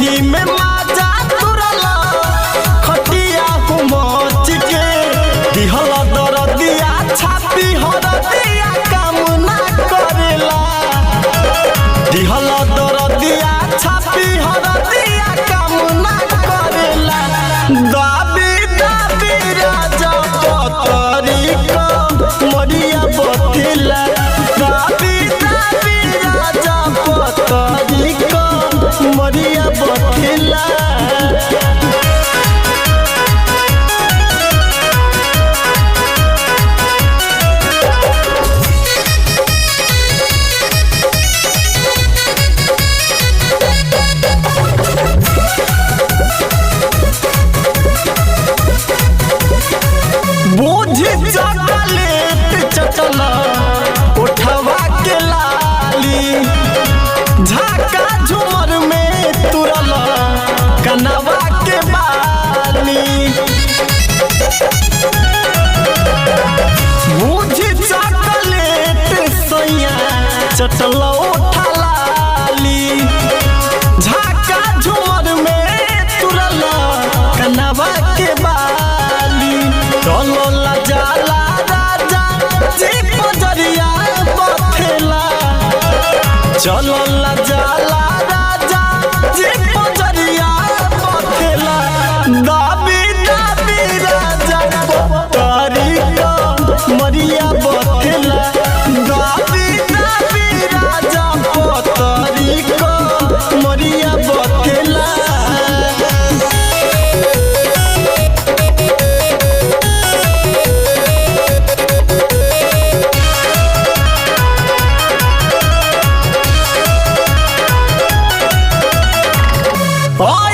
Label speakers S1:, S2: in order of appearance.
S1: ओही में माजा तुरला खटिया हुमच के दिहल दरदिया छाती हरदिया काम ना करेला दिहल दरदिया छाती हरदिया काम ना करेला दाबी दाबी राजा पतरी को मरिया बथिला दाबी दाबी राजा पतरी को मरिया बथिला बूझी चॉकलेट चटला उठवा के लाली झाका झुमर में तुरला कनवा के बाली बूझी चॉकलेट सैया चटला उठा लाली झाका झुमर में तुरला कनवा के बाली चलोला जाला राजा जी पजरिया बथेला चलोला जाला राजा जी पजरिया बथेला दाबी दाबी राजा पतरी को मरिया बथेला दाबी दाबी राजा पतरी को मरिया बथेला Oh